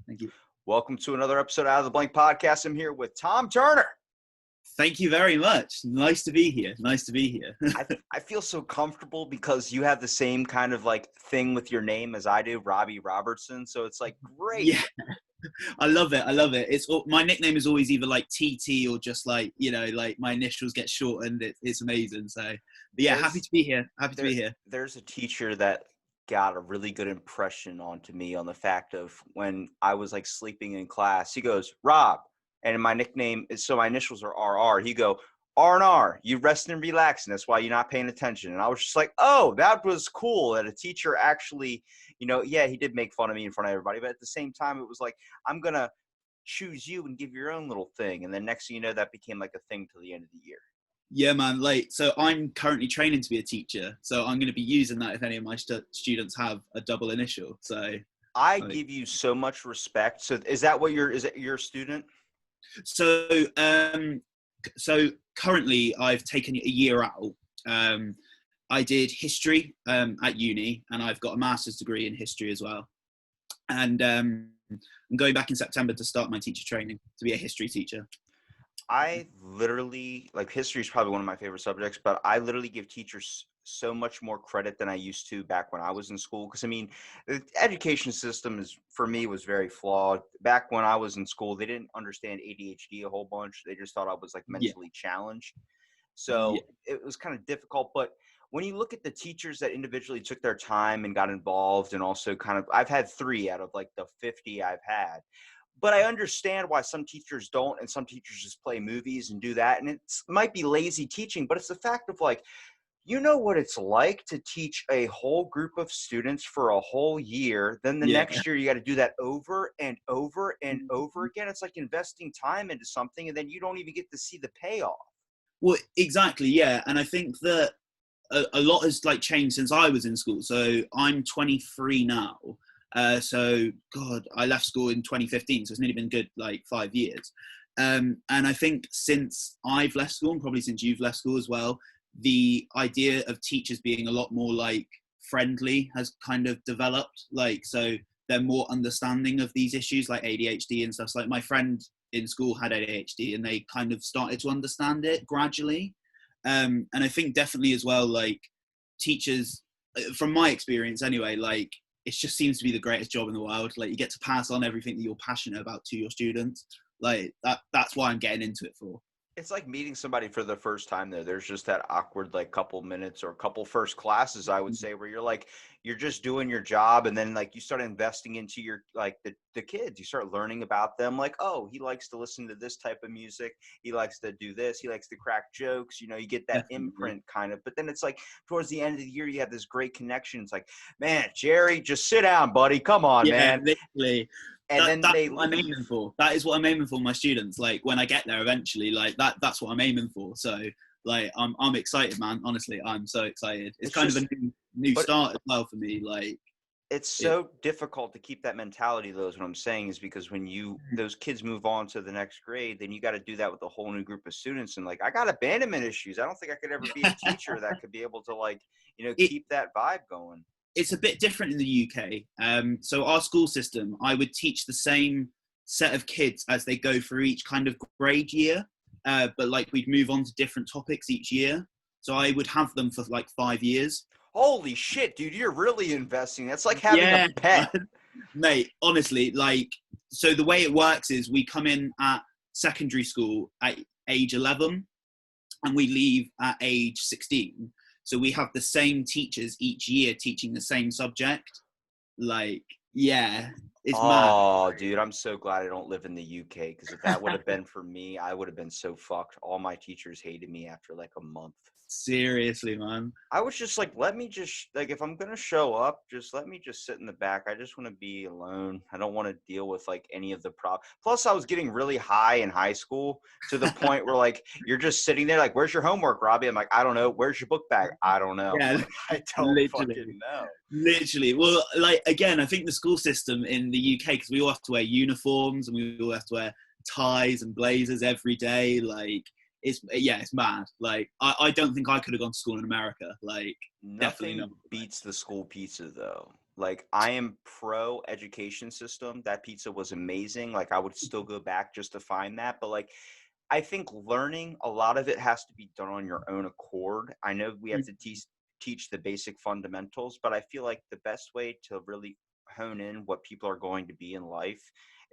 Thank you. Welcome to another episode Out of the Blank podcast. I'm here with Tom Turner. Thank you very much. Nice to be here. I feel so comfortable because you have the same kind of like thing with your name as I do, Robbie Robertson. So it's like great. Yeah, I love it. It's my nickname is always either like TT or just like, like my initials get shortened. It's amazing. So but yeah, happy to be here. There's a teacher that got a really good impression onto me on the fact of when I was like sleeping in class. He goes, Rob, and my nickname is, so my initials are RR. He go, R&R, you rest and relax, and that's why you're not paying attention. And I was just like, oh, that was cool that a teacher actually, yeah, he did make fun of me in front of everybody, but at the same time, it was like, I'm going to choose you and give your own little thing. And then next thing you know, that became like a thing till the end of the year. Yeah, man. So I'm currently training to be a teacher. So I'm going to be using that if any of my students have a double initial. So I give you so much respect. So is that what is it your student? So currently I've taken a year out. I did history at uni, and I've got a master's degree in history as well. And I'm going back in September to start my teacher training to be a history teacher. I literally, like, history is probably one of my favorite subjects, but I literally give teachers so much more credit than I used to back when I was in school. Because, I mean, the education system for me was very flawed. Back when I was in school, they didn't understand ADHD a whole bunch. They just thought I was, like, mentally challenged. So it was kind of difficult. But when you look at the teachers that individually took their time and got involved, and also kind of, I've had 3 out of, like, the 50 I've had. But I understand why some teachers don't, and some teachers just play movies and do that. And it might be lazy teaching, but it's the fact of like, you know what it's like to teach a whole group of students for a whole year. Then the next year, you got to do that over and over and over again. It's like investing time into something, and then you don't even get to see the payoff. Well, exactly. Yeah. And I think that a lot has like changed since I was in school. So I'm 23 now. So God, I left school in 2015, so it's nearly been good like 5 years. And I think since I've left school, and probably since you've left school as well, the idea of teachers being a lot more like friendly has kind of developed. Like, so they're more understanding of these issues like ADHD and stuff. So, like my friend in school had ADHD, and they kind of started to understand it gradually. And I think definitely as well, like teachers, from my experience anyway, like, it just seems to be the greatest job in the world. Like, you get to pass on everything that you're passionate about to your students. Like that's why I'm getting into it for. It's like meeting somebody for the first time there. There's just that awkward, like, couple minutes or couple first classes, I would say, where you're like, you're just doing your job. And then like you start investing into your, like the kids, you start learning about them. Like, oh, he likes to listen to this type of music. He likes to do this. He likes to crack jokes. You get that imprint kind of, but then it's like towards the end of the year, you have this great connection. It's like, man, Jerry, just sit down, buddy. Come on, man. Literally. And that's what I'm aiming for. That is what I'm aiming for my students. Like when I get there eventually, like that's what I'm aiming for. So like I'm excited, man. Honestly, I'm so excited. It's kind of a new start as well for me. Like it's so difficult to keep that mentality though, is what I'm saying, is because when those kids move on to the next grade, then you got to do that with a whole new group of students. And like, I got abandonment issues. I don't think I could ever be a teacher that could be able to like, keep that vibe going. It's a bit different in the UK. So our school system, I would teach the same set of kids as they go through each kind of grade year, but like we'd move on to different topics each year. So I would have them for like 5 years. Holy shit, dude, you're really investing. That's like having a pet. Mate, honestly, like, so the way it works is we come in at secondary school at age 11 and we leave at age 16. So we have the same teachers each year teaching the same subject. Like, yeah, it's mad. Oh, dude, I'm so glad I don't live in the UK, because if that would have been for me, I would have been so fucked. All my teachers hated me after like a month. Seriously, man. I was just like, let me just, like, if I'm going to show up, just let me just sit in the back. I just want to be alone. I don't want to deal with like any of the problems. Plus, I was getting really high in high school to the point where like, you're just sitting there like, where's your homework, Robbie? I'm like, I don't know. Where's your book bag? I don't know. Yeah, like, I don't fucking know. Literally. Well, like, again, I think the school system in the UK, because we all have to wear uniforms and we all have to wear ties and blazers every day. Like, it's mad. Like, I don't think I could have gone to school in America. Like, Nothing definitely not. beats the school pizza though. Like, I am pro education system. That pizza was amazing. Like, I would still go back just to find that. But like, I think learning, a lot of it has to be done on your own accord. I know we have to teach the basic fundamentals, but I feel like the best way to really hone in what people are going to be in life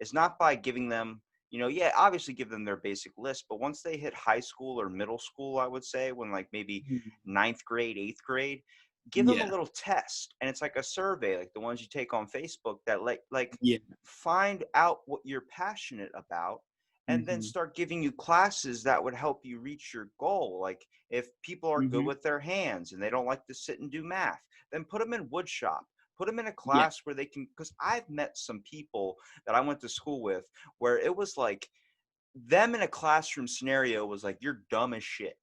is not by giving them, yeah, obviously give them their basic list, but once they hit high school or middle school, I would say, when like maybe Mhm. ninth grade, eighth grade, give them a Yeah, little test. And it's like a survey, like the ones you take on Facebook, that like yeah, find out what you're passionate about, and then hmm start giving you classes that would help you reach your goal. Like, if people are good hmm with their hands and they don't like to sit and do math, then put them in wood shop. Put them in a yeah, class where they can, because I've met some people that I went to school with where it was like them in a classroom scenario was like, you're dumb as shit.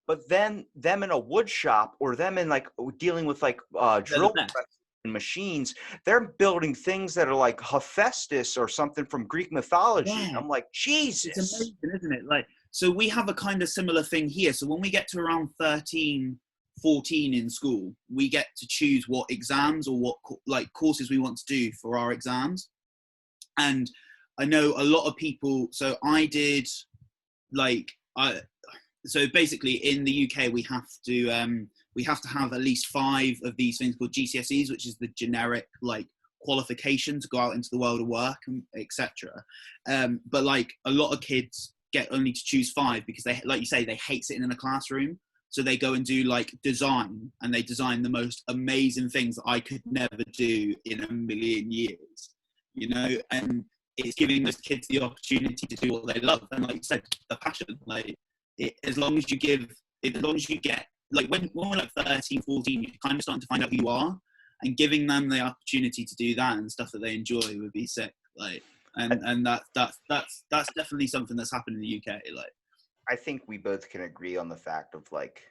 But then them in a wood shop, or them in like dealing with like they're the drill best. press and machines, they're building things that are like Hephaestus or something from Greek mythology. Yeah, I'm like, it's Jesus. amazing, isn't it? Like, so we have a kind of similar thing here. So when we get to around 13, 14 in school, we get to choose what exams or what like courses we want to do for our exams. And I know a lot of people. So I did like I. So basically, in the UK, we have to have at least 5 of these things called GCSEs, which is the generic like qualification to go out into the world of work and etc. But like a lot of kids get only to choose 5 because they, like you say, they hate sitting in a classroom. So they go and do like design, and they design the most amazing things that I could never do in a million years, and it's giving those kids the opportunity to do what they love. And like you said, the passion, like as long as you as long as you get, like when we're like 13, 14, you're kind of starting to find out who you are, and giving them the opportunity to do that and stuff that they enjoy would be sick. Like, and that's definitely something that's happened in the UK. Like, I think we both can agree on the fact of like,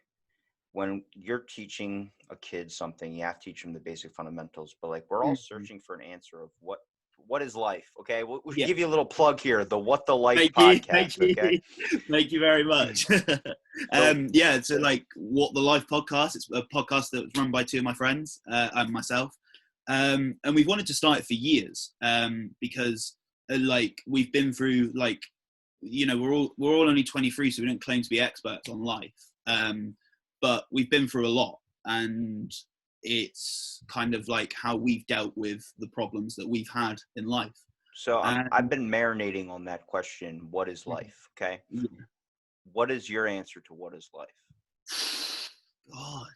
when you're teaching a kid something, you have to teach them the basic fundamentals. But like, we're all mm-hmm. searching for an answer of what is life. Okay, we'll Yeah. give you a little plug here, the What the Life Thank you, thank podcast. Okay, you, thank you very much. so Yeah, so like What the Life podcast. It's a podcast that was run by 2 of my friends and myself, and we've wanted to start it for years because like we've been through like we're all only 23, so we don't claim to be experts on life, but we've been through a lot, and it's kind of like how we've dealt with the problems that we've had in life. So I've And been marinating on that question. What is life? Okay. yeah. What is your answer to what is life? God,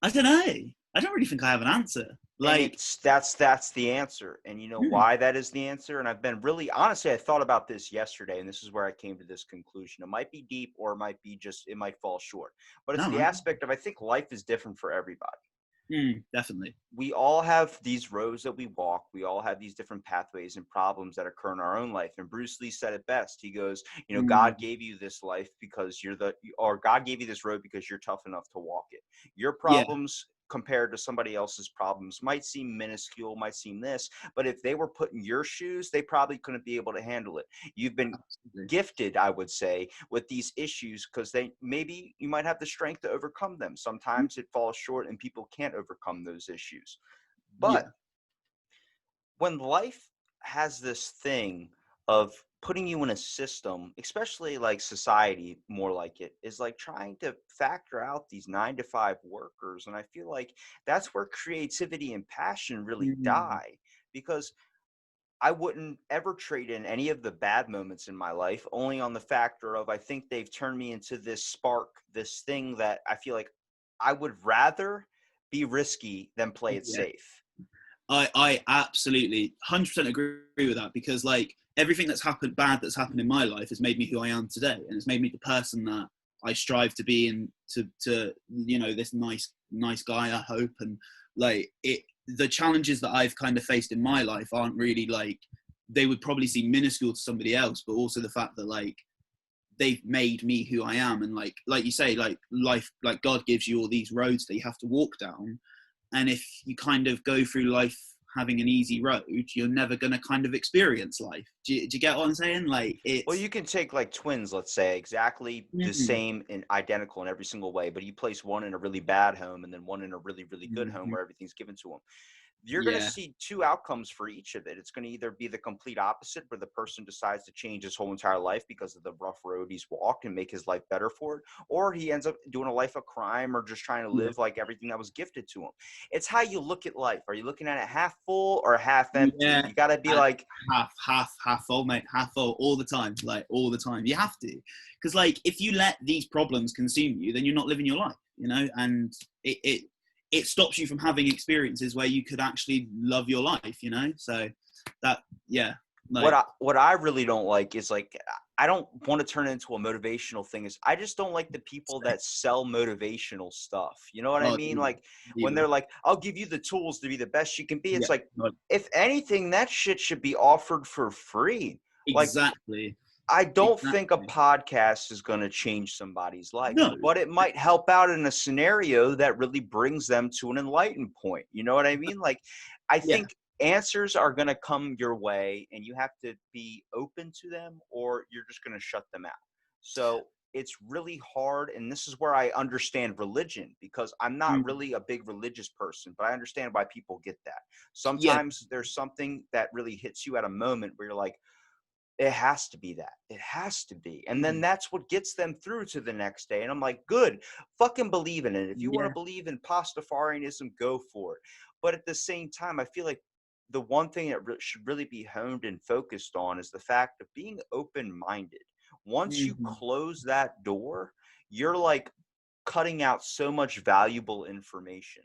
I don't know. I don't really think I have an answer. And Like, that's the answer. And you know hmm, why that is the answer? And I've been really, honestly, I thought about this yesterday, and this is where I came to this conclusion. It might be deep, or it might be just, it might fall short. But it's no, the man. aspect of, I think life is different for everybody. Definitely. We all have these roads that we walk. We all have these different pathways and problems that occur in our own life. And Bruce Lee said it best. He goes, God Mm, gave you this life because or God gave you this road because you're tough enough to walk it. Your yeah, problems compared to somebody else's problems might seem minuscule, might seem this, but if they were put in your shoes, they probably couldn't be able to handle it. You've been absolutely. gifted, I would say, with these issues because maybe you might have the strength to overcome them. Sometimes it falls short and people can't overcome those issues. But Yeah. when life has this thing of putting you in a system, especially like society, more like it is like trying to factor out these 9 to 5 workers. And I feel like that's where creativity and passion really Mm, die, because I wouldn't ever trade in any of the bad moments in my life, only on the factor of I think they've turned me into this spark, this thing that I feel like I would rather be risky than play it yeah. safe. I absolutely 100% agree with that, because like everything that's happened in my life has made me who I am today, and it's made me the person that I strive to be, and to this nice guy, I hope. And like the challenges that I've kind of faced in my life aren't really like, they would probably seem minuscule to somebody else, but also the fact that like they've made me who I am. And like you say, like life, like God gives you all these roads that you have to walk down, and if you kind of go through life having an easy road, you're never going to kind of experience life. Do you get what I'm saying? Like, Well, it's you can take like twins, let's say, exactly the mm-hmm, same and identical in every single way, but you place one in a really bad home and then one in a really, really good home mm-hmm, where everything's given to them. you're going to see two outcomes for each of it. It's going to either be the complete opposite, where the person decides to change his whole entire life because of the rough road he's walked and make his life better for it, or he ends up doing a life of crime or just trying to live like everything that was gifted to him. It's how you look at life. Are you looking at it half full or half empty? Yeah. You got to be And like half full, mate, half full all the time, like all the time. You have to, because like if you let these problems consume you, then you're not living your life, you know, and it stops you from having experiences where you could actually love your life, you know. So that, yeah. Like, what I really don't like is, like, I don't want to turn it into a motivational thing. Is I just don't like the people that sell motivational stuff. You know what I mean? Like when they're like, I'll give you the tools to be the best you can be. It's like, if anything, that shit should be offered for free. exactly. Like, I don't think a podcast is going to change somebody's life, No. but it might help out in a scenario that really brings them to an enlightened point. You know what I mean? Like, I think answers are going to come your way and you have to be open to them, or you're just going to shut them out. So it's really hard. And this is where I understand religion, because I'm not really a big religious person, but I understand why people get that. Sometimes there's something that really hits you at a moment where you're like, it has to be that. It has to be. And then that's what gets them through to the next day. And I'm like, good, fucking believe in it. If you want to believe in Pastafarianism, go for it. But at the same time, I feel like the one thing that should really be honed and focused on is the fact of being open-minded. Once you close that door, you're like cutting out so much valuable information.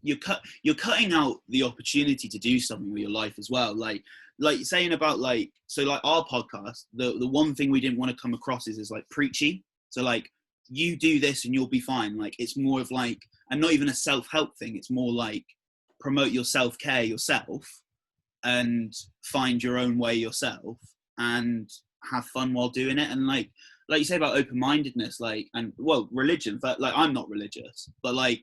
You're cutting out the opportunity to do something with your life as well. Like saying about like, so like our podcast, the one thing we didn't want to come across is like preachy. So like, you do this and you'll be fine. Like, it's more of like, and not even a self-help thing. It's more like promote your self-care yourself and find your own way yourself and have fun while doing it. And like you say about open-mindedness, like, and well, religion, but like, I'm not religious, but like,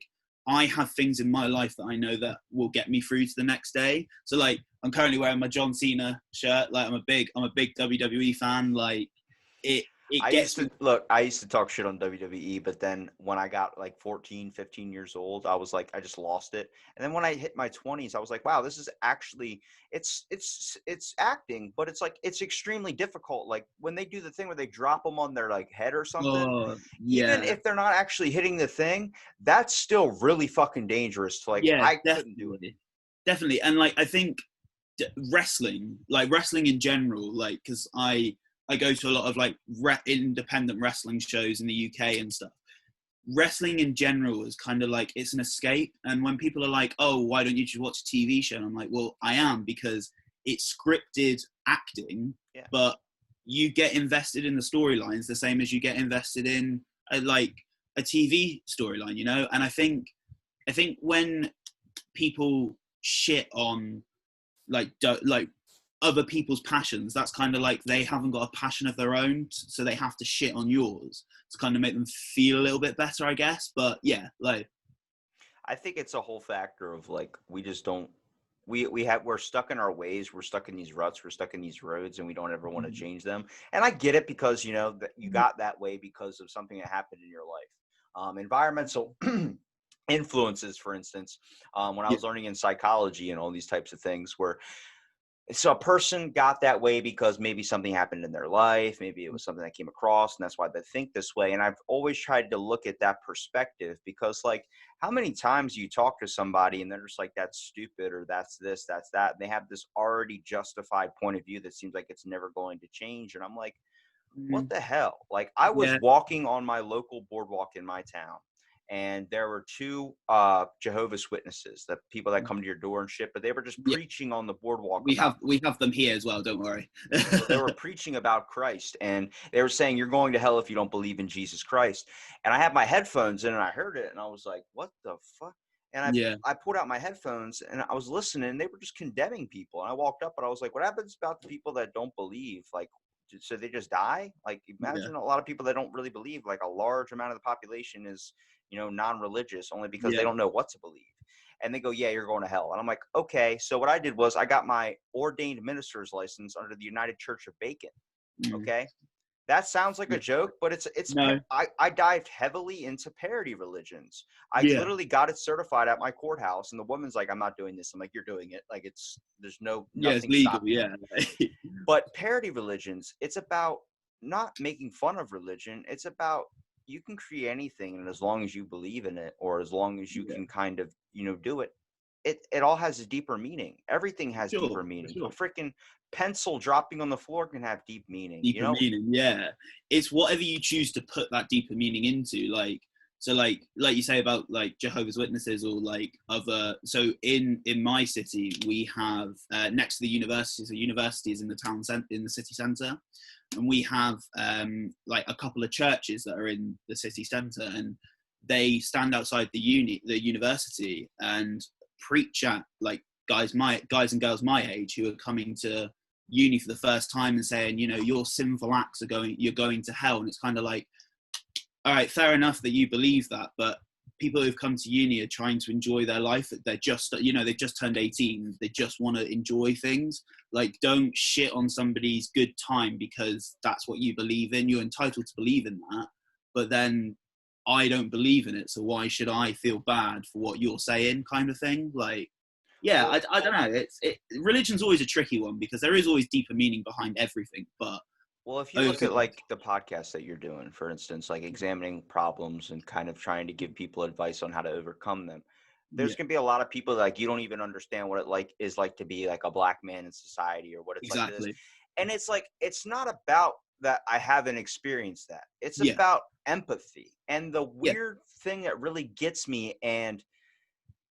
I have things in my life that I know that will get me through to the next day. So like, I'm currently wearing my John Cena shirt. Like, I'm a big WWE fan. Like, I used to talk shit on WWE, but then when I got like 14, 15 years old, I was like, I just lost it. And then when I hit my 20s, I was like, wow, this is actually, it's acting, but it's like, it's extremely difficult. Like when they do the thing where they drop them on their like head or something, even if they're not actually hitting the thing, that's still really fucking dangerous. To like, I couldn't do it. Definitely. And like, I think wrestling in general, like, cause I go to a lot of like independent wrestling shows in the UK and stuff. Wrestling in general is kind of like, it's an escape. And when people are like, oh, why don't you just watch a TV show? And I'm like, well, I am, because it's scripted acting, but you get invested in the storylines the same as you get invested in a TV storyline, you know? And I think when people shit on like other people's passions, that's kind of like they haven't got a passion of their own, so they have to shit on yours to kind of make them feel a little bit better, I guess. But yeah, like, I think it's a whole factor of like, we just don't, we're stuck in our ways, we're stuck in these ruts, we're stuck in these roads, and we don't ever want to change them. And I get it, because you know that you got that way because of something that happened in your life. Environmental influences, for instance, when I was learning in psychology and all these types of things, where so a person got that way because maybe something happened in their life, maybe it was something that came across, and that's why they think this way. And I've always tried to look at that perspective, because like, how many times you talk to somebody and they're just like, that's stupid, or that's this, that's that, and they have this already justified point of view that seems like it's never going to change. And I'm like, what the hell? Like, I was walking on my local boardwalk in my town, and there were two Jehovah's Witnesses, the people that come to your door and shit, but they were just preaching on the boardwalk. We have them here as well, don't worry. So they were preaching about Christ, and they were saying, you're going to hell if you don't believe in Jesus Christ. And I had my headphones in, and I heard it, and I was like, what the fuck? And I pulled out my headphones, and I was listening, and they were just condemning people. And I walked up, and I was like, what happens about the people that don't believe? Like, so they just die? Like, imagine a lot of people that don't really believe. Like, a large amount of the population is, you know, non-religious, only because they don't know what to believe. And they go, yeah, you're going to hell. And I'm like, okay. So what I did was I got my ordained minister's license under the United Church of Bacon. Okay. That sounds like a Yeah. joke, but No. I dived heavily into parody religions. I Yeah. literally got it certified at my courthouse, and the woman's like, "I'm not doing this." I'm like, "You're doing it. Like, there's Yeah, it's nothing legal. stopping you." Yeah. But parody religions, it's about not making fun of religion. It's about you can create anything, and as long as you believe in it, or as long as you Yeah. can kind of, do it, it all has a deeper meaning. Everything has Sure. deeper For meaning. A sure. freaking pencil dropping on the floor can have deep meaning, Deeper meaning, yeah. It's whatever you choose to put that deeper meaning into. Like, so like you say about like Jehovah's Witnesses or like other. So in my city we have next to the university, so university is in the town center, in the city center, and we have like a couple of churches that are in the city center, and they stand outside the university and preach at like guys and girls my age who are coming to uni for the first time and saying, your sinful acts you're going to hell. And it's kind of like, all right, fair enough that you believe that, but people who've come to uni are trying to enjoy their life. They're just, they've just turned 18. They just want to enjoy things. Like, don't shit on somebody's good time because that's what you believe in. You're entitled to believe in that, but then I don't believe in it, so why should I feel bad for what you're saying, kind of thing. Like, yeah, Well, I don't know. Religion's always a tricky one because there is always deeper meaning behind everything. But Well, if you look at overall, like the podcast that you're doing, for instance, like examining problems and kind of trying to give people advice on how to overcome them, yeah, there's gonna be a lot of people like you don't even understand what it like is like to be like a black man in society or what it's like to this. exactly. And it's like it's not about that I haven't experienced that. It's Yeah, about empathy. And the yeah, weird thing that really gets me and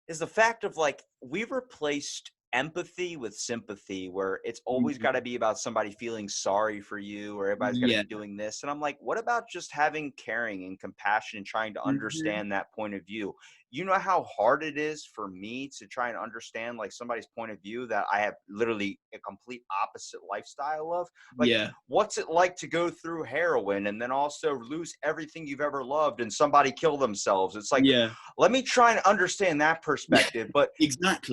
is the fact of like we've replaced empathy with sympathy where it's always got to mhm, be about somebody feeling sorry for you or everybody's got to yeah, be doing this, and I'm like, what about just having caring and compassion and trying to mhm, understand that point of view? You know how hard it is for me to try and understand like somebody's point of view that I have literally a complete opposite lifestyle of. Like, yeah, what's it like to go through heroin and then also lose everything you've ever loved and somebody kill themselves? It's like, yeah, let me try and understand that yeah, perspective. But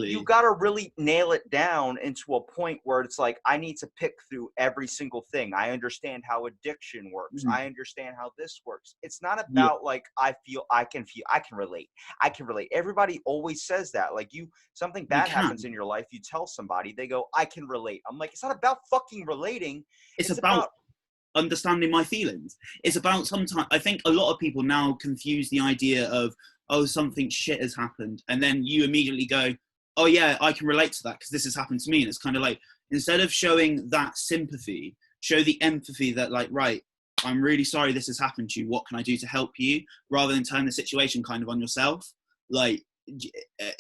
you exactly. got to really nail it down into a point where it's like, I need to pick through every single thing. I understand how addiction works. Mhm, I understand how this works. It's not yeah, about like, I can relate. I can relate. Everybody always says that. Like, something you bad happens can. in your life, you tell somebody, they go, I can relate. I'm like, it's not about fucking relating. It's It's about about, understanding my feelings. It's about sometimes, I think a lot of people now confuse the idea of, oh, something shit has happened. And then you immediately go, oh, yeah, I can relate to that because this has happened to me. And it's kind of like, instead of showing that sympathy, show the empathy that, like, right, I'm really sorry this has happened to you. What can I do to help you? Rather than turn the situation kind of on yourself. Like,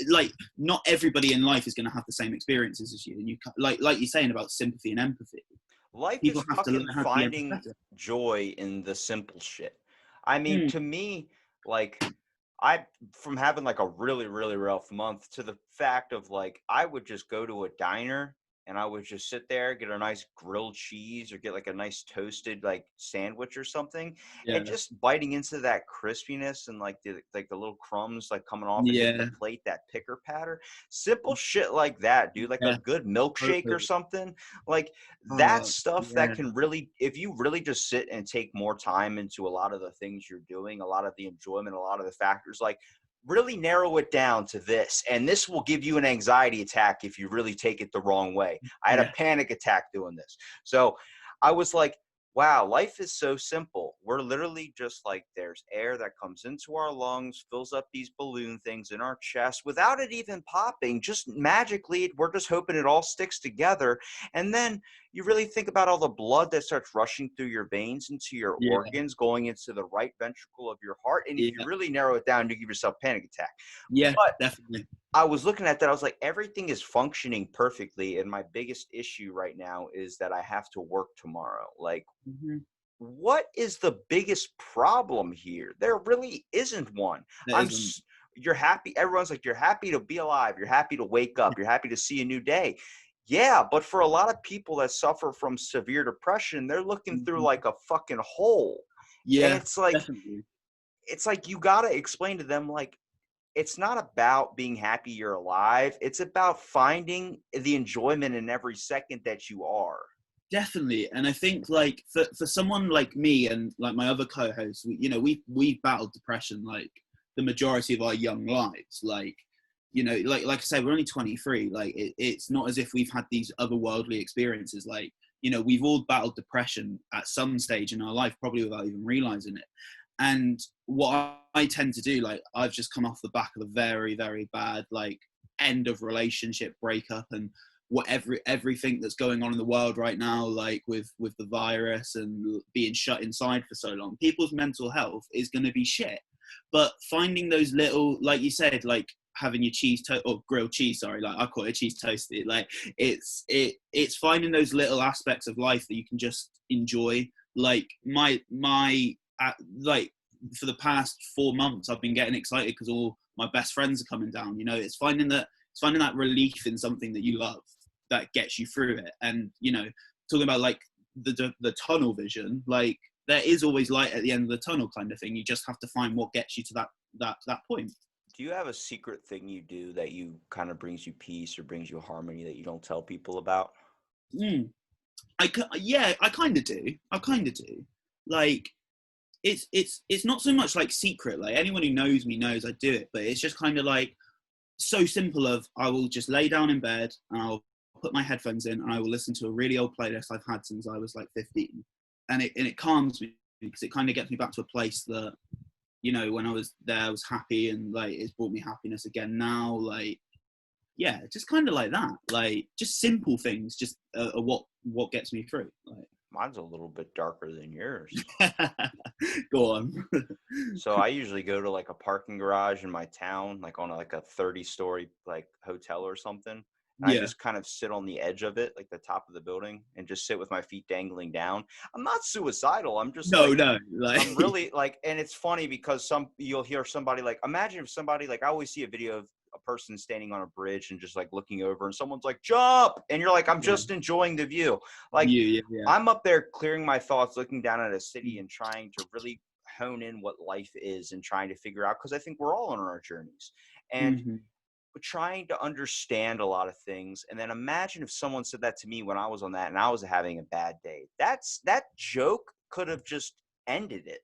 like not everybody in life is going to have the same experiences as you. And like you're saying about sympathy and empathy, life people is have to learn fucking how to be finding empathetic. joy in the simple shit. I mean, Mm, to me, like, I from having like a really, really rough month to the fact of like I would just go to a diner and I would just sit there, get a nice grilled cheese or get like a nice toasted like sandwich or something, and yeah, just biting into that crispiness and like the little crumbs like coming off and hitting the yeah, plate, that picker patter. Simple shit like that, dude. Like a yeah, good milkshake or totally. something. Like that Oh, stuff that yeah, can really, if you really just sit and take more time into a lot of the things you're doing, a lot of the enjoyment, a lot of the factors, like really narrow it down to this. And this will give you an anxiety attack if you really take it the wrong way. I had a yeah, panic attack doing this. So I was like, wow, life is so simple. We're literally just like there's air that comes into our lungs, fills up these balloon things in our chest without it even popping. Just magically, we're just hoping it all sticks together. And then you really think about all the blood that starts rushing through your veins into your yeah, organs, going into the right ventricle of your heart. And if you yeah, really narrow it down, you give yourself a panic attack. yeah, But definitely. I was looking at that. I was like, everything is functioning perfectly. And my biggest issue right now is that I have to work tomorrow. Like, Mm-hmm. what is the biggest problem here? There really isn't one. That isn't. You're happy. Everyone's like, you're happy to be alive. You're happy to wake up. You're happy to see a new day. Yeah, but for a lot of people that suffer from severe depression, they're looking through Mhm. like a fucking hole. And Yeah, it's definitely. like you got to explain to them like it's not about being happy you're alive. It's about finding the enjoyment in every second that you are. Definitely. And I think like for someone like me and like my other co-hosts, we've battled depression like the majority of our young lives. Like, like I said, we're only 23. Like it's not as if we've had these otherworldly experiences. Like, we've all battled depression at some stage in our life, probably without even realizing it. And what I tend to do, like, I've just come off the back of a very, very bad, like, end of relationship breakup, and everything that's going on in the world right now, like with the virus and being shut inside for so long, people's mental health is going to be shit. But finding those little, like you said, like having your or grilled cheese, sorry, like I call it cheese toasted, like it's finding those little aspects of life that you can just enjoy. Like like for the past 4 months I've been getting excited because all my best friends are coming down. It's finding that relief in something that you love that gets you through it. And talking about like the tunnel vision, like there is always light at the end of the tunnel kind of thing. You just have to find what gets you to that point. Do you have a secret thing you do that you kind of brings you peace or brings you harmony that you don't tell people about? I kind of do. Like it's not so much like secret. Like anyone who knows me knows I do it, but it's just kind of like so simple. I will just lay down in bed and I'll put my headphones in and I will listen to a really old playlist I've had since I was like 15, and it calms me because it kind of gets me back to a place that when I was there I was happy, and like it's brought me happiness again now. Like just kind of like that, like just simple things, just what gets me through. Like Mine's a little bit darker than yours. Go on. So I usually go to like a parking garage in my town, like on like a 30-story like hotel or something. And I just kind of sit on the edge of it, like the top of the building, and just sit with my feet dangling down. I'm not suicidal. I'm just no, like, I'm really like, and it's funny because you'll hear somebody like, imagine if somebody like, I always see a video of a person standing on a bridge and just like looking over, and someone's like, jump. And you're like, I'm just enjoying the view. Like I'm up there clearing my thoughts, looking down at a city and trying to really hone in what life is and trying to figure out, because I think we're all on our journeys and trying to understand a lot of things. And then imagine if someone said that to me when I was on that and I was having a bad day. That joke could have just ended it.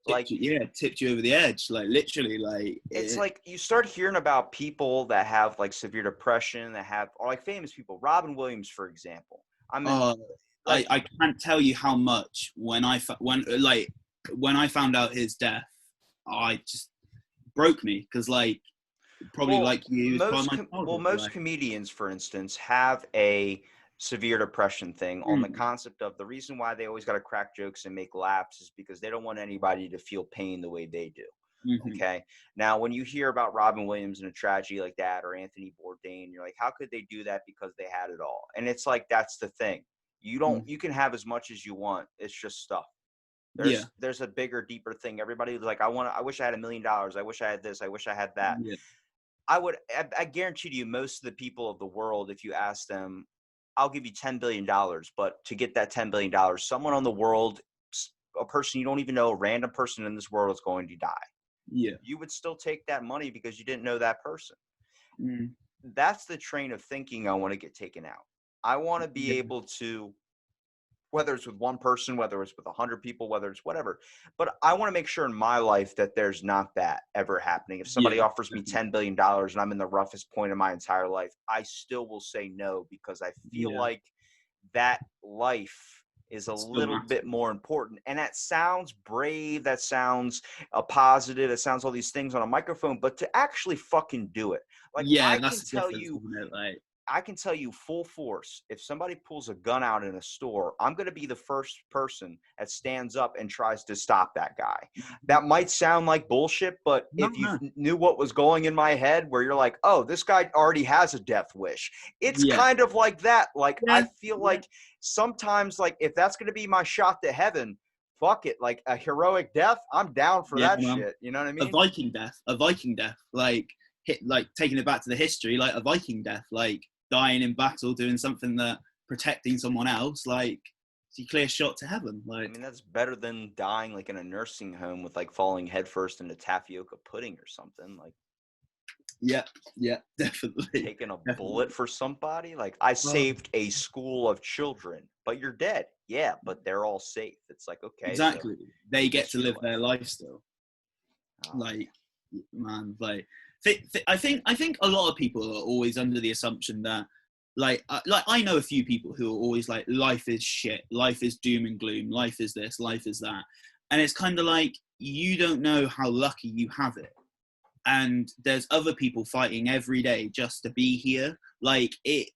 Tipped you over the edge, like literally. Like it's like you start hearing about people that have like severe depression, that have, or like famous people, Robin Williams, for example. I can't tell you how much when I found out his death, I just broke me, because like probably like you, most comedians, for instance, have a severe depression thing on the concept of the reason why they always got to crack jokes and make laughs is because they don't want anybody to feel pain the way they do. Okay. Now, when you hear about Robin Williams and a tragedy like that, or Anthony Bourdain, you're like, how could they do that? Because they had it all. And it's like, that's the thing. You can have as much as you want. It's just stuff. There's a bigger, deeper thing. Everybody was like, I wish I had $1 million. I wish I had this. I wish I had that. I guarantee to you, most of the people of the world, if you ask them, I'll give you $10 billion, but to get that $10 billion, someone on the world, a person you don't even know, a random person in this world is going to die. You would still take that money because you didn't know that person. That's the train of thinking I want to get taken out. I want to be able to, whether it's with one person, whether it's with 100 people, whether it's whatever, but I want to make sure in my life that there's not that ever happening. If somebody offers me $10 billion and I'm in the roughest point of my entire life, I still will say no, because I feel like that life is a little bit more important. And that sounds brave. That sounds a positive. It sounds all these things on a microphone, but to actually fucking do it. Like I can tell you full force, if somebody pulls a gun out in a store, I'm going to be the first person that stands up and tries to stop that guy. That might sound like bullshit, but if you knew what was going in my head, where you're like, oh, this guy already has a death wish. It's kind of like that. Like, I feel like sometimes, like, if that's going to be my shot to heaven, fuck it. Like a heroic death, I'm down for that shit. You know what I mean? A Viking death, like taking it back to the history, like a Viking death, like dying in battle, doing something that protecting someone else, like it's a clear shot to heaven. Like, I mean, that's better than dying like in a nursing home with like falling headfirst into tapioca pudding or something. Like, Yeah, definitely. Taking a Definitely. bullet for somebody? Like, I saved a school of children, but you're dead. Yeah, but they're all safe. It's like, okay, so Exactly. They is get this to your live life? their life still. Oh, Like, man, like, I think a lot of people are always under the assumption that, like I know a few people who are always like, life is shit, life is doom and gloom, life is this, life is that, and it's kind of like, you don't know how lucky you have it, and there's other people fighting every day just to be here. Like, it.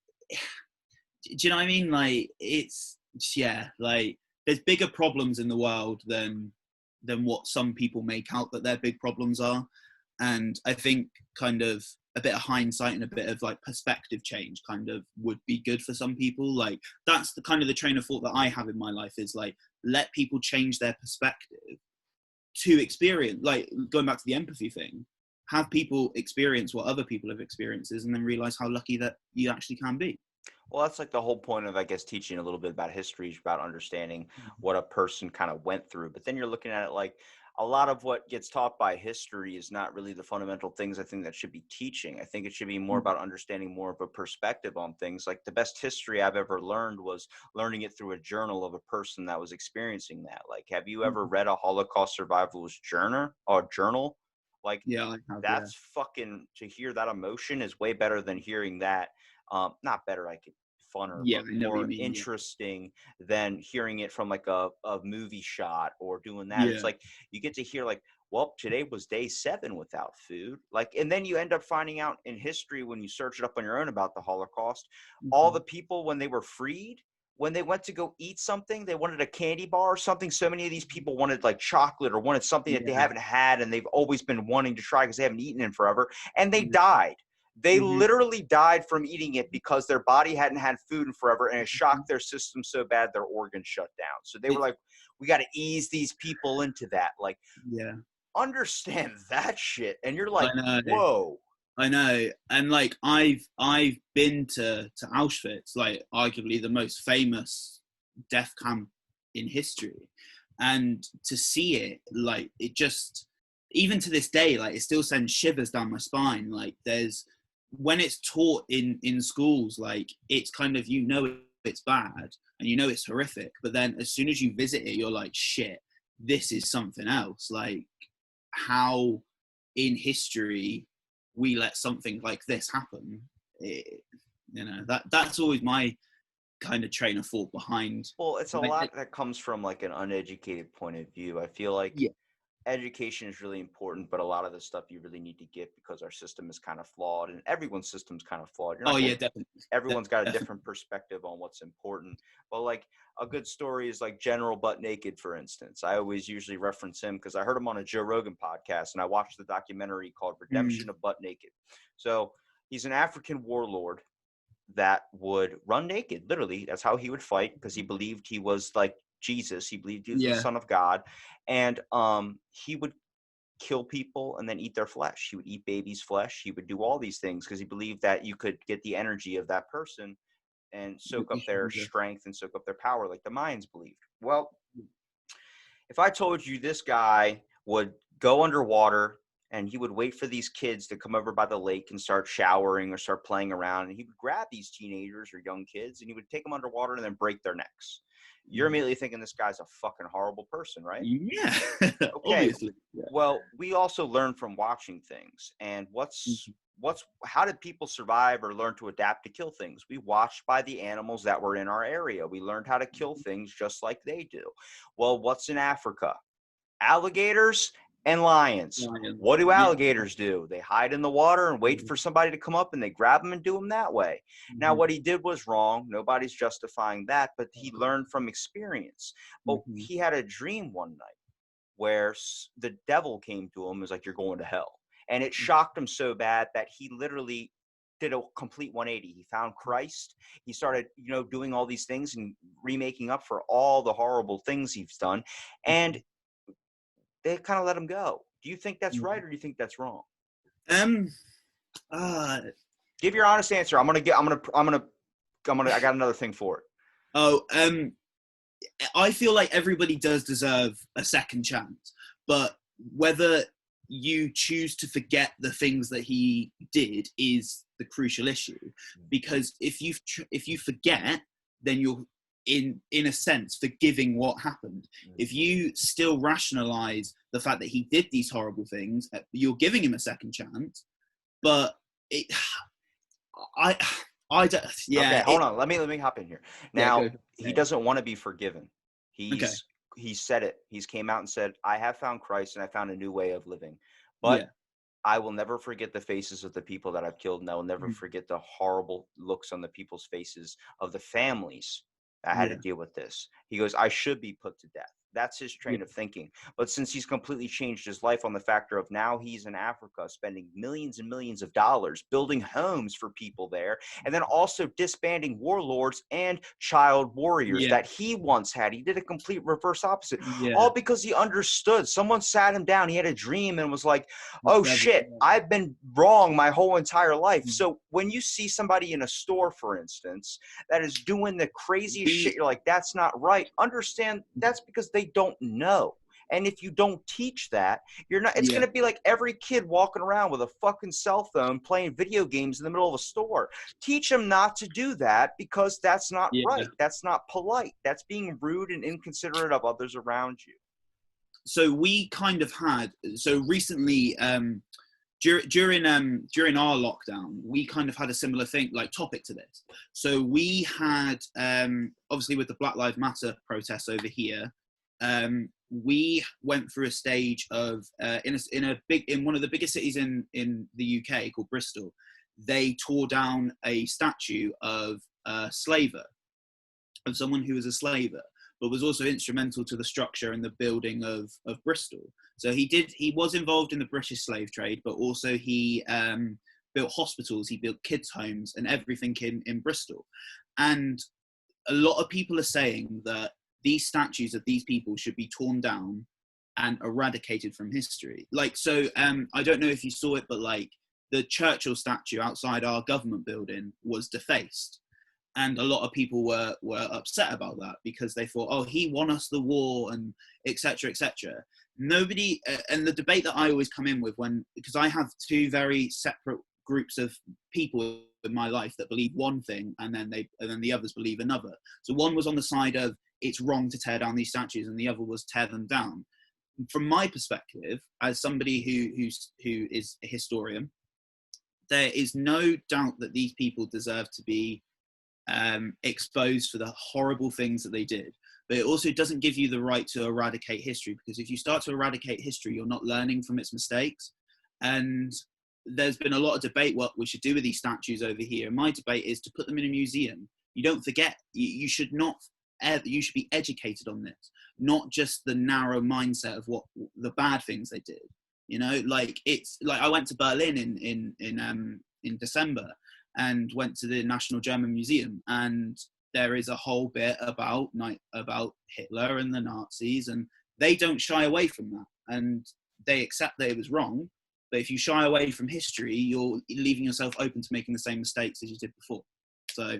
Do you know what I mean? Like, it's, yeah, like, there's bigger problems in the world than what some people make out that their big problems are. And I think kind of a bit of hindsight and a bit of like perspective change kind of would be good for some people. Like, that's the kind of the train of thought that I have in my life, is like, let people change their perspective to experience, like, going back to the empathy thing, have people experience what other people have experienced, and then realize how lucky that you actually can be. well, that's like the whole point of, I guess, teaching a little bit about history, is about understanding what a person kind of went through. But then you're looking at it like, a lot of what gets taught by history is not really the fundamental things I think that should be teaching. I think it should be more about understanding more of a perspective on things. Like, the best history I've ever learned was learning it through a journal of a person that was experiencing that. Like, have you ever read a Holocaust survivalist journal? Like, Yeah, I have, yeah. that's fucking, to hear that emotion is way better than hearing that. Not better, I could funner, Yeah, but I know what you more mean. interesting than hearing it from like a movie shot or doing that. Yeah. It's like, you get to hear like, well, today was day 7 without food. Like, and then you end up finding out in history, when you search it up on your own about the Holocaust, all the people, when they were freed, when they went to go eat something, they wanted a candy bar or something. So many of these people wanted like chocolate, or wanted something that they Yeah. haven't had and they've always been wanting to try because they haven't eaten in forever. And they Yeah. died. They Mhm. literally died from eating it because their body hadn't had food in forever, and it shocked their system so bad their organs shut down. So they were It's, like, we got to ease these people into that. Like, yeah, understand that shit. And you're I like, know. whoa. I know. And like, I've been to Auschwitz, like arguably the most famous death camp in history. And to see it, like, it just, even to this day, like, it still sends shivers down my spine. Like, there's, when it's taught in schools, like, it's kind of, it's bad and it's horrific, but then as soon as you visit it, you're like, shit, this is something else. Like, how in history we let something like this happen. That's always my kind of train of thought behind. Well, it's a Like, lot that comes from like an uneducated point of view. I feel like yeah. education is really important, but a lot of the stuff you really need to get, because our system is kind of flawed, and everyone's system's kind of flawed. You're Oh not yeah, going definitely. Everyone's got a Definitely. different perspective on what's important. But like, a good story is like General Butt Naked, for instance. I always usually reference him because I heard him on a Joe Rogan podcast, and I watched the documentary called Redemption of Butt Naked. So he's an African warlord that would run naked. Literally, that's how he would fight, because he believed he was like Jesus. He believed he was the Yeah. son of God. And he would kill people and then eat their flesh. He would eat babies' flesh. He would do all these things because he believed that you could get the energy of that person and soak up their strength and soak up their power, like the Mayans believed. Well, if I told you this guy would go underwater and he would wait for these kids to come over by the lake and start showering or start playing around, and he would grab these teenagers or young kids and he would take them underwater and then break their necks, you're immediately thinking this guy's a fucking horrible person, right? Yeah. Okay. Obviously. Yeah. Well, we also learn from watching things. And how did people survive or learn to adapt to kill things? We watched by the animals that were in our area. We learned how to kill things just like they do. Well, what's in Africa? Alligators and lions. What do Yeah. alligators do? They hide in the water and wait for somebody to come up, and they grab them and do them that way. Now, what he did was wrong. Nobody's justifying that, but he learned from experience. But he had a dream one night where the devil came to him and was like, you're going to hell. And it shocked him so bad that he literally did a complete 180. He found Christ. He started, doing all these things and remaking up for all the horrible things he's done. And they kind of let him go. Do you think that's right, or do you think that's wrong? Give your honest answer. I got another thing for it. I feel like everybody does deserve a second chance, but whether you choose to forget the things that he did is the crucial issue. Because if you forget, then you're in a sense forgiving what happened. If you still rationalize the fact that he did these horrible things, you're giving him a second chance. But I don't. Yeah. Okay, hold on. Let me hop in here. Now, he Okay. doesn't want to be forgiven. He said it. He's came out and said, "I have found Christ and I found a new way of living." But I will never forget the faces of the people that I've killed, and I will never forget the horrible looks on the people's faces of the families that had to deal with this. He goes, "I should be put to death." That's his train of thinking. But since he's completely changed his life on the factor of now he's in Africa spending millions and millions of dollars building homes for people there, and then also disbanding warlords and child warriors that he once had. He did a complete reverse opposite, all because he understood. Someone sat him down. He had a dream and was like, oh shit, I've been wrong my whole entire life. So when you see somebody in a store, for instance, that is doing the craziest shit, you're like, that's not right. Understand that's because they don't know. And if you don't teach that, you're not, it's going to be like every kid walking around with a fucking cell phone playing video games in the middle of a store. Teach them not to do that, because that's not right. That's not polite. That's being rude and inconsiderate of others around you. So we kind of had, so recently, during our lockdown, we kind of had a similar thing, like topic to this. So we had, obviously with the Black Lives Matter protests over here, we went through a stage of in one of the biggest cities in the UK called Bristol. They tore down a statue of a slaver, of someone who was a slaver, but was also instrumental to the structure and the building of Bristol. So he was involved in the British slave trade, but also he built hospitals, he built kids' homes and everything in Bristol. And a lot of people are saying that these statues of these people should be torn down and eradicated from history. Like, so I don't know if you saw it, but like the Churchill statue outside our government building was defaced. And a lot of people were upset about that because they thought, oh, he won us the war and et cetera, et cetera. Nobody, and the debate that I always come in with because I have two very separate groups of people in my life that believe one thing and then the others believe another. So one was on the side of it's wrong to tear down these statues and the other was tear them down. From my perspective, as somebody who is a historian, there is no doubt that these people deserve to be exposed for the horrible things that they did. But it also doesn't give you the right to eradicate history, because if you start to eradicate history, you're not learning from its mistakes. And there's been a lot of debate what we should do with these statues over here. My debate is to put them in a museum. You don't forget. You should not. You should be educated on this, not just the narrow mindset of what the bad things they did. You know, like it's like I went to Berlin in December and went to the National German Museum, and there is a whole bit about Hitler and the Nazis, and they don't shy away from that, and they accept that it was wrong. But if you shy away from history, you're leaving yourself open to making the same mistakes as you did before. So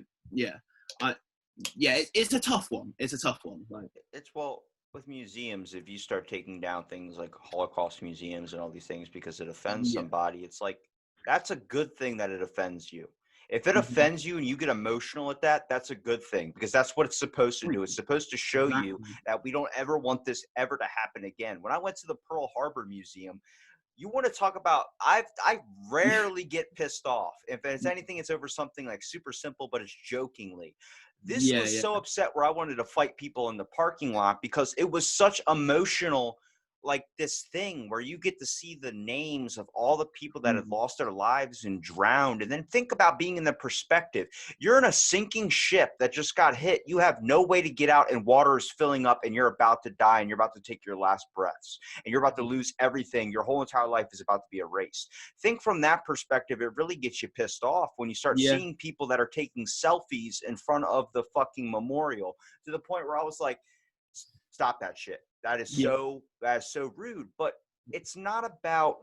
it's a tough one. It's a tough one. Like, it's, well, with museums, if you start taking down things like Holocaust museums and all these things because it offends somebody, it's like, that's a good thing that it offends you. If it offends you and you get emotional at that, that's a good thing, because that's what it's supposed to do. It's supposed to show you that we don't ever want this ever to happen again. When I went to the Pearl Harbor Museum, you want to talk about, I rarely get pissed off. If it's anything, it's over something like super simple, but it's jokingly. This was so upset where I wanted to fight people in the parking lot because it was such emotional, like this thing where you get to see the names of all the people that had lost their lives and drowned. And then think about being in the perspective. You're in a sinking ship that just got hit. You have no way to get out and water is filling up and you're about to die and you're about to take your last breaths and you're about to lose everything. Your whole entire life is about to be erased. Think from that perspective. It really gets you pissed off when you start seeing people that are taking selfies in front of the fucking memorial, to the point where I was like, stop that shit. That is so rude. But it's not about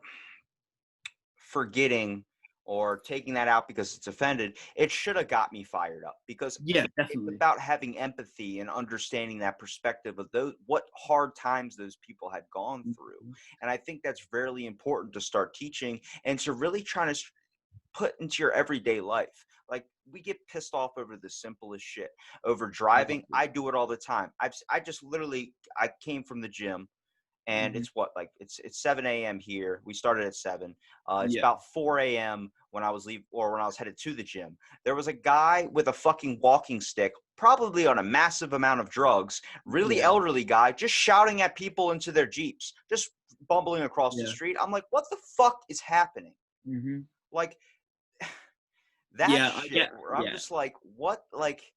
forgetting or taking that out because it's offended, it should have got me fired up, because Yeah, it's definitely. about having empathy and understanding that perspective of those, what hard times those people had gone through. And I think that's very important to start teaching and to really try to put into your everyday life. Like, we get pissed off over the simplest shit. Over driving, I do it all the time. I just literally, I came from the gym, and Mhm. it's what, like, it's 7 a.m. here. We started at 7. It's Yeah. about 4 a.m. when I was when I was headed to the gym. There was a guy with a fucking walking stick, probably on a massive amount of drugs, really Yeah. elderly guy, just shouting at people into their Jeeps, just bumbling across the Yeah. street. I'm like, what the fuck is happening? Mhm. Like, that Yeah, I shit get. where I'm Yeah. just like, what? Like,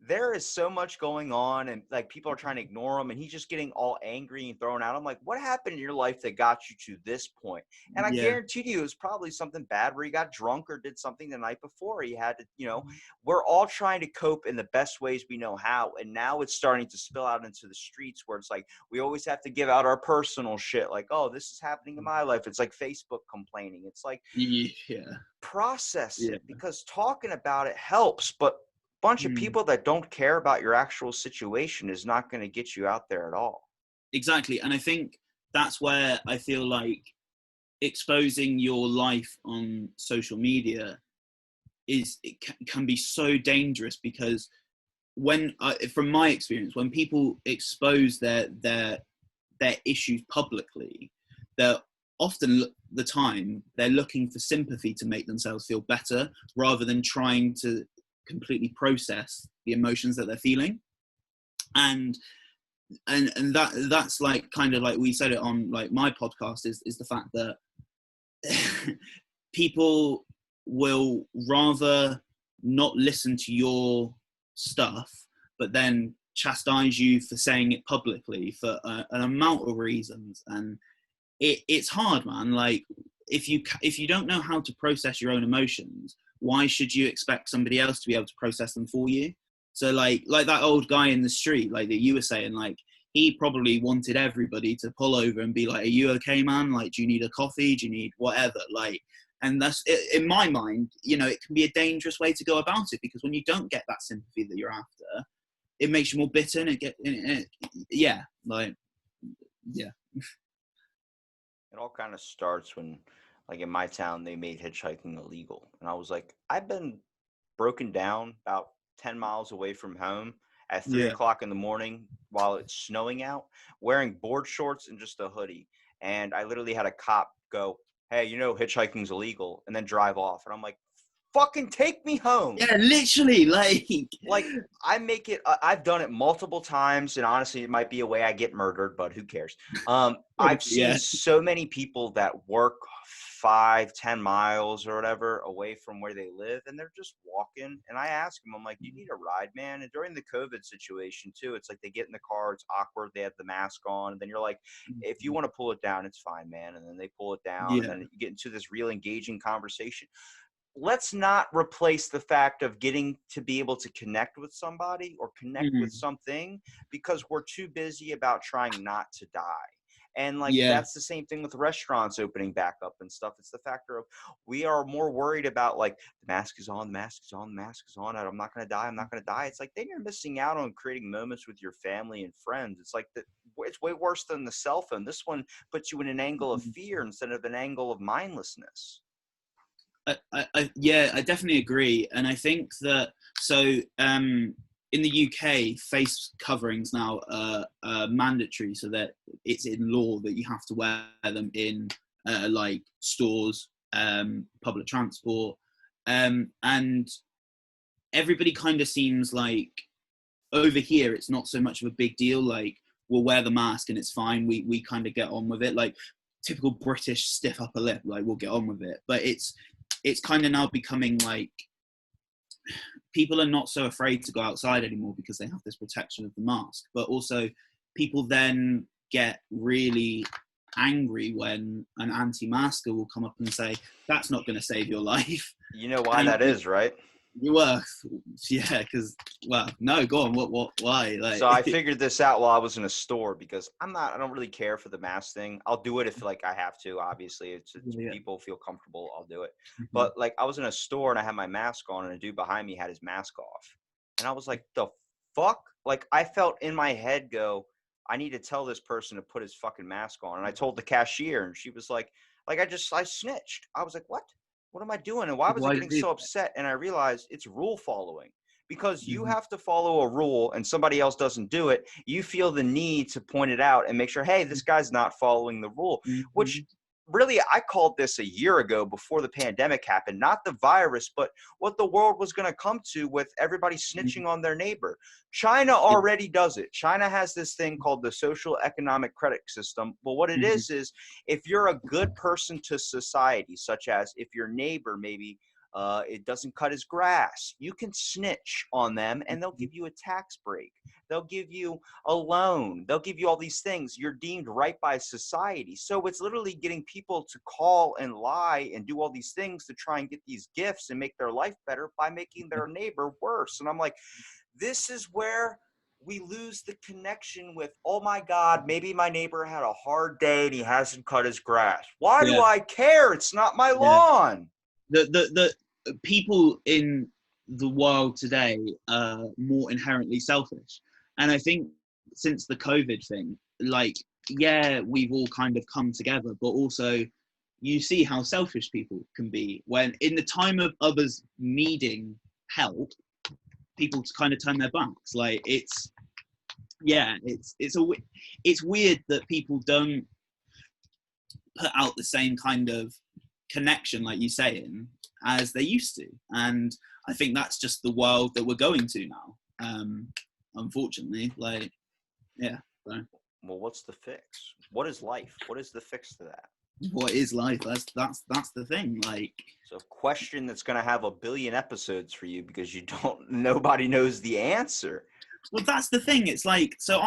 there is so much going on, and like, people are trying to ignore him, and he's just getting all angry and thrown out. I'm like, what happened in your life that got you to this point? And I Yeah. guarantee you it was probably something bad where he got drunk or did something the night before. He had to, we're all trying to cope in the best ways we know how. And now it's starting to spill out into the streets, where it's like, we always have to give out our personal shit. Like, oh, this is happening in my life. It's like Facebook complaining. It's like, Yeah. process Yeah. it, because talking about it helps, but a bunch of Mm. people that don't care about your actual situation is not going to get you out there at all. Exactly, and I think that's where I feel like exposing your life on social media can be so dangerous, because from my experience, when people expose their issues publicly, they're often the time they're looking for sympathy to make themselves feel better, rather than trying to completely process the emotions that they're feeling. And that's like, kind of like we said it on like my podcast, is the fact that people will rather not listen to your stuff, but then chastise you for saying it publicly for an amount of reasons. And it's hard, man. Like, if you don't know how to process your own emotions, why should you expect somebody else to be able to process them for you? So like that old guy in the street, like that you were saying, like, he probably wanted everybody to pull over and be like, are you okay, man? Like, do you need a coffee? Do you need whatever? Like, and that's, in my mind, it can be a dangerous way to go about it, because when you don't get that sympathy that you're after, it makes you more bitter, and yeah, like, yeah. It all kind of starts when, like, in my town, they made hitchhiking illegal. And I was like, I've been broken down about 10 miles away from home at 3 Yeah. o'clock in the morning while it's snowing out, wearing board shorts and just a hoodie. And I literally had a cop go, hey, hitchhiking's illegal, and then drive off. And I'm like, fucking take me home. Yeah, literally, like, Like, I've done it multiple times, and honestly, it might be a way I get murdered, but who cares? I've seen yeah. so many people that work 5-10 miles or whatever away from where they live, and they're just walking. And I ask them, I'm like, do you need a ride, man? And during the COVID situation too, it's like they get in the car, it's awkward, they have the mask on, and then you're like, if you want to pull it down, it's fine, man. And then they pull it down, and Yeah. then you get into this real engaging conversation. Let's not replace the fact of getting to be able to connect with somebody or connect with Mhm. something because we're too busy about trying not to die. And like, Yeah. that's the same thing with restaurants opening back up and stuff. It's the factor of, we are more worried about, like, the mask is on, the mask is on, the mask is on, I'm not going to die, I'm not going to die. It's like, then you're missing out on creating moments with your family and friends. It's like it's way worse than the cell phone. This one puts you in an angle of fear instead of an angle of mindlessness. Yeah, I definitely agree, and I think that, so in the UK, face coverings now are mandatory, so that it's in law that you have to wear them in like stores, public transport, and everybody kind of seems like, over here it's not so much of a big deal. Like, we'll wear the mask and it's fine. We kind of get on with it. Like, typical British stiff upper lip. Like, we'll get on with it. But it's kind of now becoming like, people are not so afraid to go outside anymore because they have this protection of the mask. But also, people then get really angry when an anti-masker will come up and say, that's not going to save your life. You know why And that is, right? You were, yeah, because, well, no, go on. Why? Like, So I figured this out while I was in a store because I don't really care for the mask thing. I'll do it if like I have to. Obviously, it's yeah. people feel comfortable, I'll do it. Mhm. But like I was in a store and I had my mask on and a dude behind me had his mask off. And I was like, the fuck? Like I felt in my head go, I need to tell this person to put his fucking mask on. And I told the cashier and she was like I snitched. I was like, what? What am I doing? And why was I Why did getting you do so upset? And I realized it's rule following. Because that? you have to follow a rule and somebody else doesn't do it, you feel the need to point it out and make sure, hey, this guy's not following the rule, which Mhm. really I called this a year ago before the pandemic happened, not the virus, but what the world was going to come to with everybody snitching on their neighbor. China Yeah. already does it. China has this thing called the social economic credit system. But what it Mhm. is if you're a good person to society, such as if your neighbor maybe it doesn't cut his grass, you can snitch on them and they'll give you a tax break. They'll give you a loan. They'll give you all these things. You're deemed right by society. So it's literally getting people to call and lie and do all these things to try and get these gifts and make their life better by making their neighbor worse. And I'm like, this is where we lose the connection with, oh my God, maybe my neighbor had a hard day and he hasn't cut his grass. Why do Yeah. I care? It's not my Yeah. lawn. The people in the world today are more inherently selfish, and I think since the COVID thing, like, yeah, we've all kind of come together, but also you see how selfish people can be when in the time of others needing help, people kind of turn their backs. Like, it's, yeah, it's weird that people don't put out the same kind of connection, like you saying, as they used to. And I think that's just the world that we're going to now. Unfortunately, like, yeah. So, Well, what's the fix? What is life? What is the fix to that? what is life? That's the thing. Like, So, a question that's going to have a billion episodes for you because you don't. Nobody knows the answer. well, that's the thing. It's like, so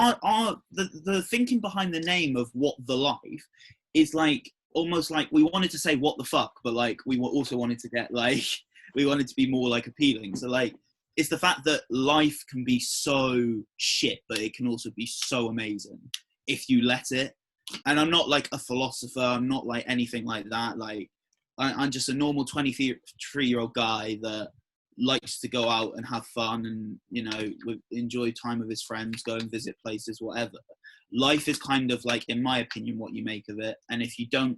the thinking behind the name of What the Life is like almost like we wanted to say what the fuck, but like we also wanted to get like we wanted to be more like appealing. So like it's the fact that life can be so shit, but it can also be so amazing if you let it. And I'm not like a philosopher. I'm not like anything like that. Like I'm just a normal 23-year-old guy that likes to go out and have fun and, you know, enjoy time with his friends, go and visit places, whatever. Life is kind of like, in my opinion, what you make of it. And if you don't,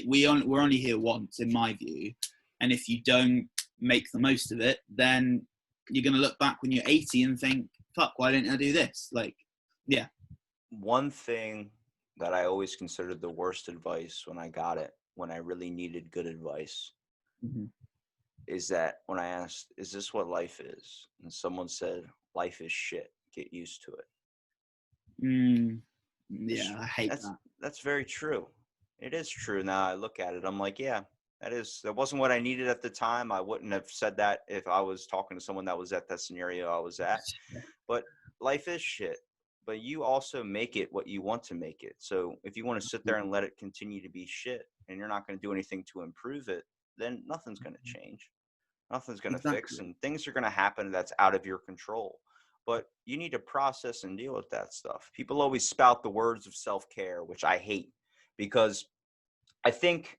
we're only here once, in my view. And if you don't make the most of it, then you're going to look back when you're 80 and think, fuck, why didn't I do this? Like, yeah. One thing that I always considered the worst advice when I got it, when I really needed good advice, Mm-hmm. is that when I asked, is this what life is? And someone said, life is shit. Get used to it. Yeah, I hate That's that. that's very true. It is true. Now I look at it, I'm like, yeah, that wasn't what I needed at the time. I wouldn't have said that if I was talking to someone that was at that scenario I was at. But life is shit. But you also make it what you want to make it. So if you want to sit there and let it continue to be shit and you're not going to do anything to improve it, then nothing's going to change. Nothing's going to fix, Exactly. and things are going to happen that's out of your control. But you need to process and deal with that stuff. People always spout the words of self-care, which I hate, because I think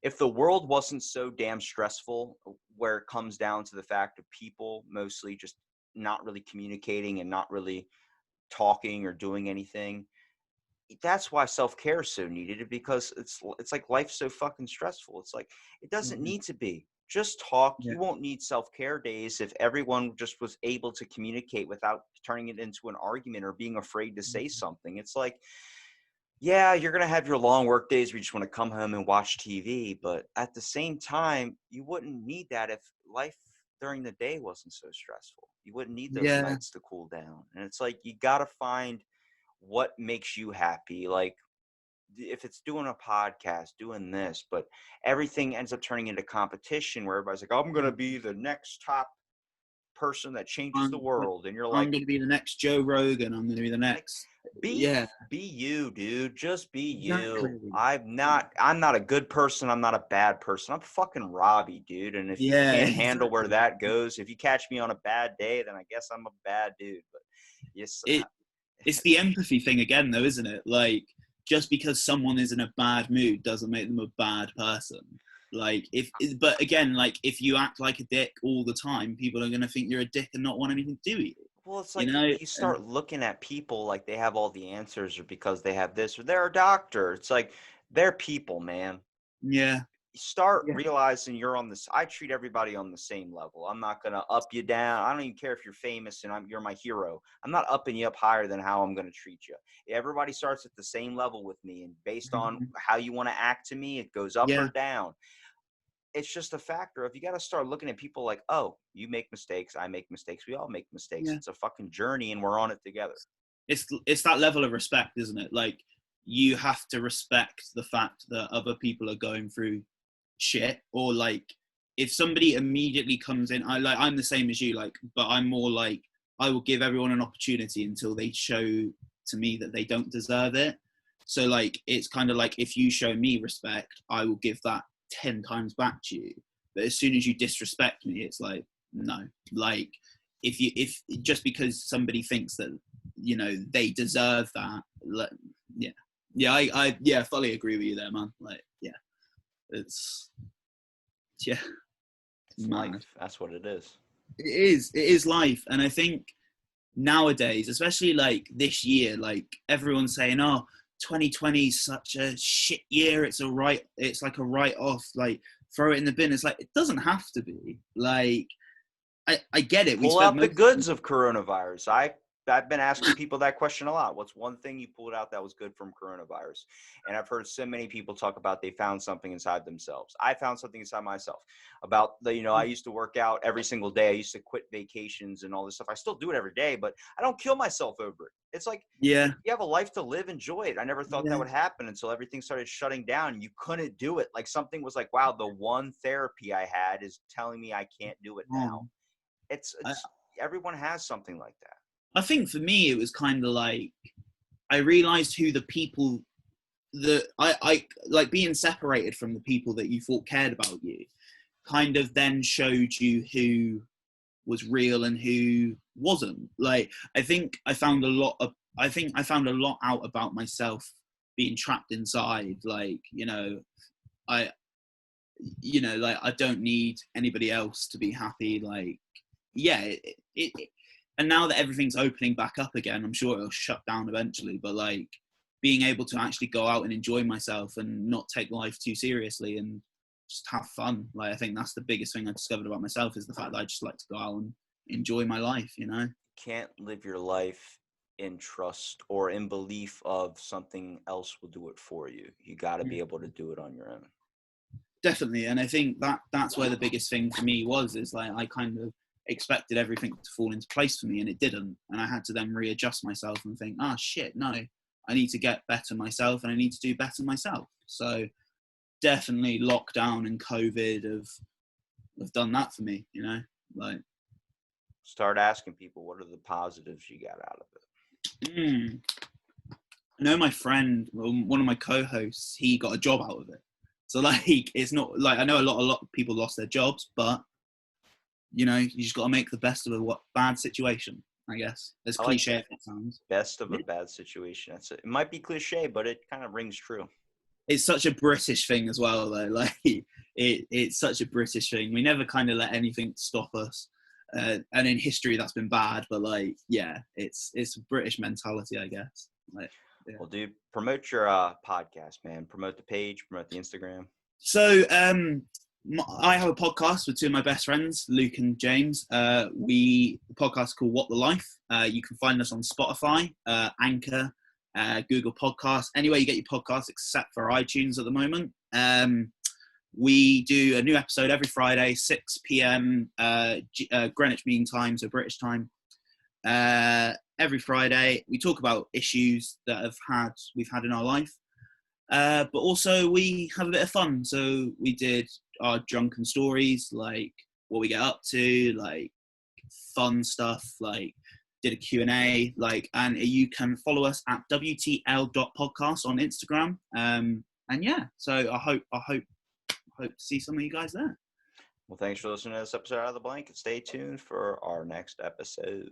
if the world wasn't so damn stressful, where it comes down to the fact of people mostly just not really communicating and not really talking or doing anything, that's why self-care is so needed, because it's like life's so fucking stressful. It's like it doesn't Mhm. need to be. Just talk. Yeah. You won't need self-care days if everyone just was able to communicate without turning it into an argument or being afraid to say something. It's like, yeah, you're going to have your long work days where you just want to come home and watch TV, but at the same time, you wouldn't need that if life during the day wasn't so stressful. You wouldn't need those Yeah. nights to cool down. And it's like you got to find what makes you happy. Like if it's doing a podcast, doing this, but everything ends up turning into competition where everybody's like, I'm going to be the next top person that changes the world. And you're like, I'm going to be the next Joe Rogan. I'm going to be the next. Be you, dude. Just be Exactly. you. I'm not a good person. I'm not a bad person. I'm fucking Robbie, dude. And if you can't handle where that goes, if you catch me on a bad day, then I guess I'm a bad dude. But yes, it's the empathy thing again, though, isn't it? Like, just because someone is in a bad mood doesn't make them a bad person. Like, but again, like, if you act like a dick all the time, people are going to think you're a dick and not want anything to do with you. Well, it's like, you start looking at people like they have all the answers, or because they have this, or they're a doctor. It's like, they're people, man. Yeah. You start realizing you're on this. I treat everybody on the same level. I'm not going to up you down. I don't even care if you're famous and you're my hero. I'm not upping you up higher than how I'm going to treat you. Everybody starts at the same level with me, and based on how you want to act to me, it goes up or down. It's just a factor of, you got to start looking at people like, oh, you make mistakes, I make mistakes, we all make mistakes. It's a fucking journey, and we're on it together. It's that level of respect, isn't it? Like, you have to respect the fact that other people are going through shit, or like, if somebody immediately comes in, I'm the same as you, like, but I'm more like, I will give everyone an opportunity until they show to me that they don't deserve it. So like, it's kind of like, if you show me respect, I will give that 10 times back to you. But as soon as you disrespect me, it's like, no. Like, if just because somebody thinks that, you know, they deserve that, I fully agree with you there, man. Like, it's life. That's what it is. It is life. And I think nowadays, especially like this year, like, everyone's saying, oh, 2020 is such a shit year, it's like a write-off, like, throw it in the bin. It's like, it doesn't have to be. Like, I get it. Pull out the goods of coronavirus. I've been asking people that question a lot. What's one thing you pulled out that was good from coronavirus? And I've heard so many people talk about they found something inside themselves. I found something inside myself about I used to work out every single day. I used to quit vacations and all this stuff. I still do it every day, but I don't kill myself over it. It's like, you have a life to live, enjoy it. I never thought that would happen until everything started shutting down and you couldn't do it. Like, something was like, wow, the one therapy I had is telling me I can't do it now. It's everyone has something like that. I think for me, it was kind of like, I realized who the people that I like, being separated from the people that you thought cared about you, kind of then showed you who was real and who wasn't. Like, I think I found a lot out about myself being trapped inside. Like, I don't need anybody else to be happy. Like, and now that everything's opening back up again, I'm sure it'll shut down eventually, but like, being able to actually go out and enjoy myself and not take life too seriously and just have fun. Like, I think that's the biggest thing I discovered about myself, is the fact that I just like to go out and enjoy my life, Can't live your life in trust or in belief of something else will do it for you. You got to be able to do it on your own. Definitely. And I think that's where the biggest thing for me is like, I kind of expected everything to fall into place for me, and it didn't. And I had to then readjust myself and think, shit, no, I need to get better myself, and I need to do better myself. So definitely lockdown and COVID have done that for me, like, start asking people, what are the positives you got out of it? I know my friend, one of my co-hosts, he got a job out of it. So like, it's not like, I know a lot of people lost their jobs, but you just got to make the best of a bad situation, I guess. As cliche as it sounds. Best of a bad situation. It might be cliche, but it kind of rings true. It's such a British thing as well, though. Like, it's such a British thing. We never kind of let anything stop us. And in history, that's been bad. But like, it's a British mentality, I guess. Like, Well, dude, promote your podcast, man. Promote the page, promote the Instagram. So, I have a podcast with two of my best friends, Luke and James. The podcast is called What the Life. You can find us on Spotify, Anchor, Google Podcasts, anywhere you get your podcasts except for iTunes at the moment. We do a new episode every Friday, 6 p.m. Greenwich Mean Time, so British time. Every Friday, we talk about issues that we've had in our life. But also we have a bit of fun. So we did our drunken stories, like what we get up to, like fun stuff, like did a Q&A, like, and you can follow us at wtl.podcast on Instagram. And yeah, so I hope to see some of you guys there. Well, thanks for listening to this episode Out of the Blank, and stay tuned for our next episode.